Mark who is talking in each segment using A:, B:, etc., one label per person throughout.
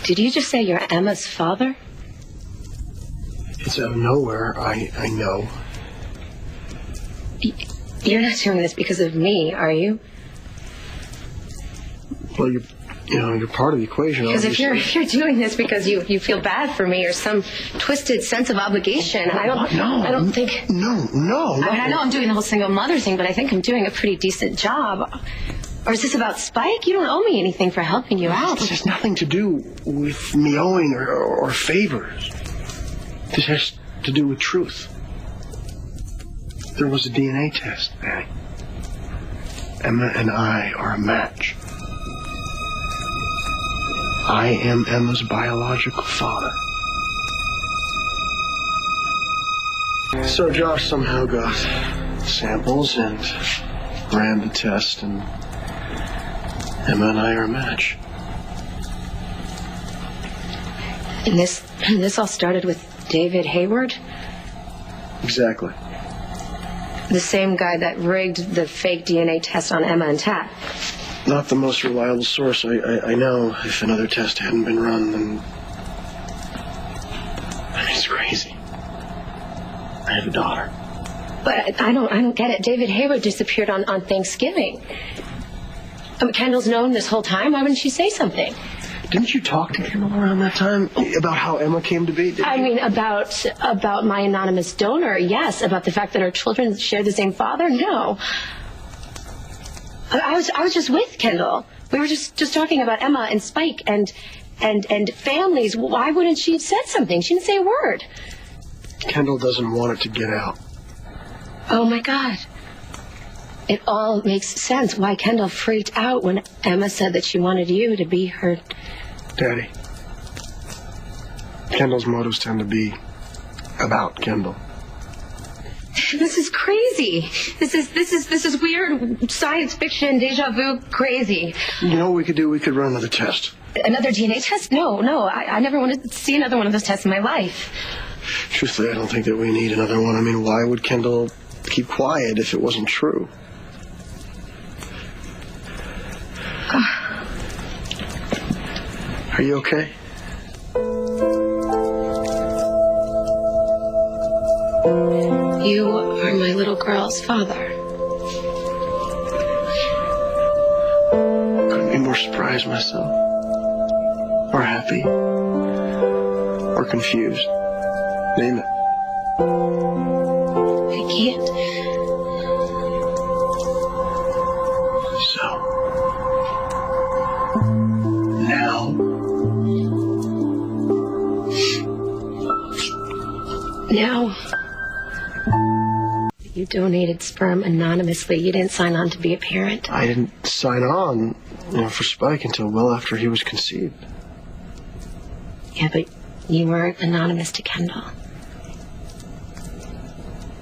A: Did you just say you're Emma's father?
B: It's out of nowhere, I know.
A: You're not doing this because of me, are you?
B: Well, you're part of the equation.
A: Because if you're doing this because you feel bad for me or some twisted sense of obligation, I don't think.
B: No.
A: I know I'm doing the whole single mother thing, but I think I'm doing a pretty decent job. Or is this about Spike? You don't owe me anything for helping you out.
B: This has nothing to do with me owing or favors. This has to do with truth. There was a DNA test, Annie. Emma and I are a match. I am Emma's biological father. So Josh somehow got samples and ran the test, and Emma and I are a match.
A: And this all started with David Hayward?
B: Exactly.
A: The same guy that rigged the fake DNA test on Emma and Tat.
B: Not the most reliable source. I know if another test hadn't been run, then... I mean, it's crazy. I have a daughter.
A: But I don't get it. David Hayward disappeared on Thanksgiving. Kendall's known this whole time. Why wouldn't she say something?
B: Didn't you talk to Kendall around that time about how Emma came to be?
A: I mean, about my anonymous donor, yes. About the fact that our children share the same father, no. I was just with Kendall. We were just talking about Emma and Spike and families. Why wouldn't she have said something? She didn't say a word.
B: Kendall doesn't want it to get out.
A: Oh, my God. It all makes sense why Kendall freaked out when Emma said that she wanted you to be her...
B: Daddy. Kendall's motives tend to be about Kendall.
A: This is crazy. This is weird science fiction, deja vu crazy.
B: You know what we could do? We could run another test.
A: Another DNA test? No. I never wanted to see another one of those tests in my life.
B: Truthfully, I don't think that we need another one. I mean, why would Kendall keep quiet if it wasn't true? Are you okay?
A: You are my little girl's father.
B: Couldn't be more surprised myself. Or happy. Or confused. Name it.
A: I can't.
B: So. Now.
A: Now. You donated sperm anonymously. You didn't sign on to be a parent.
B: I didn't sign on, for Spike until well after he was conceived.
A: Yeah, but you weren't anonymous to Kendall.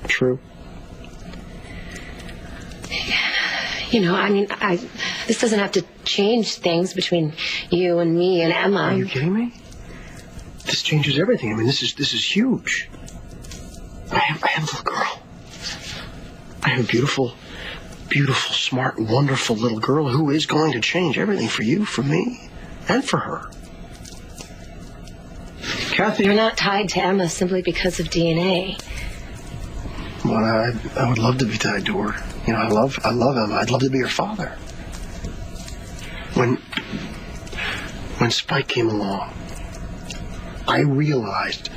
B: True.
A: This doesn't have to change things between you and me and Emma.
B: Are you kidding me? This changes everything. I mean, this is huge. I have a little girl. I have a beautiful, smart, wonderful little girl who is going to change everything for you, for me, and for her. Kathy...
A: You're not tied to Emma simply because of DNA.
B: Well, I would love to be tied to her. I love Emma. I'd love to be her father. When Spike came along, I realized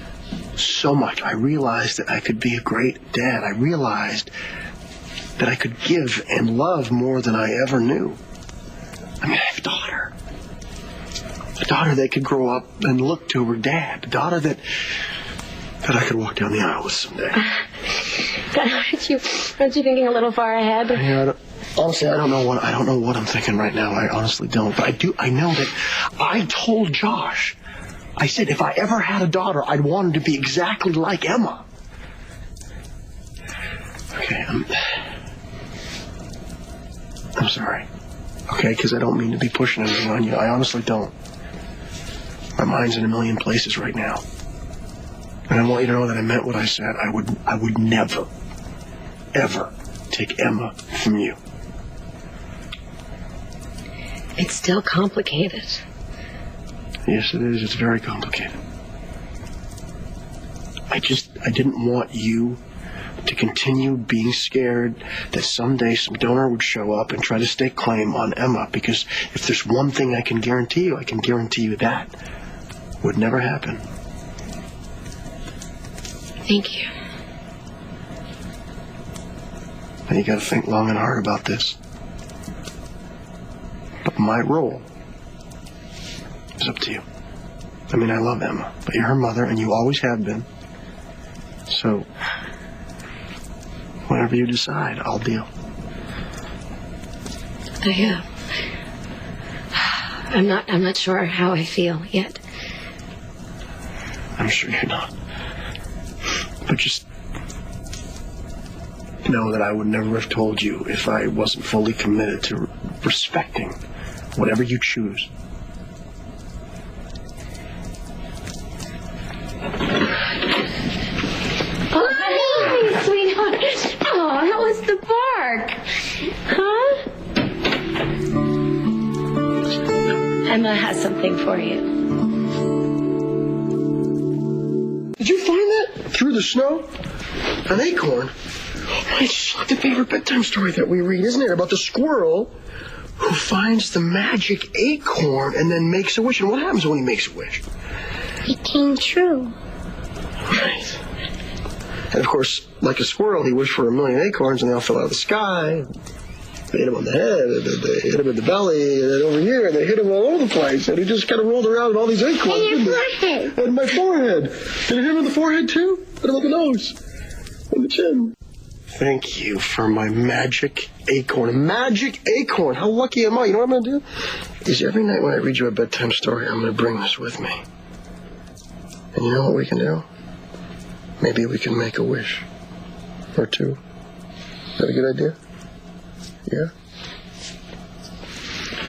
B: so much. I realized that I could be a great dad. I realized that I could give and love more than I ever knew. I mean, I have a daughter. A daughter that could grow up and look to her dad. A daughter that I could walk down the aisle with someday.
A: Aren't you thinking a little far ahead?
B: Yeah, honestly, I don't know what I'm thinking right now. I honestly don't. But I know that I told Josh, I said if I ever had a daughter, I'd want her to be exactly like Emma. Okay, I'm sorry. Okay, because I don't mean to be pushing anything on you. I honestly don't. My mind's in a million places right now. And I want you to know that I meant what I said. I would never, ever take Emma from you.
A: It's still complicated.
B: Yes, it is. It's very complicated. I didn't want you to continue being scared that someday some donor would show up and try to stake claim on Emma, because if there's one thing I can guarantee you, that would never happen.
A: Thank you.
B: Now you gotta think long and hard about this. But my role is up to you. I mean, I love Emma, but you're her mother and you always have been. So, whatever you decide, I'll deal.
A: I'm not sure how I feel yet.
B: I'm sure you're not. But just know that I would never have told you if I wasn't fully committed to respecting whatever you choose.
A: Oh, hi, sweetheart. Oh, how was the park? Huh? Emma has something for you.
B: Did you find that? Through the snow? An acorn? It's like the favorite bedtime story that we read, isn't it? About the squirrel who finds the magic acorn and then makes a wish. And what happens when he makes a wish?
C: It came true.
B: Right. And of course, like a squirrel, he wished for 1,000,000 acorns and they all fell out of the sky. They hit him on the head, and then they hit him in the belly, and then over here, and they hit him all over the place. And he just kind of rolled around with all these acorns.
C: And your forehead.
B: And my forehead. Did it hit him on the forehead too? Hit him on the nose. On the chin. Thank you for my magic acorn. A magic acorn. How lucky am I? You know what I'm going to do? Is every night when I read you a bedtime story, I'm going to bring this with me. And you know what we can do? Maybe we can make a wish. Or two. Is that a good idea? Yeah?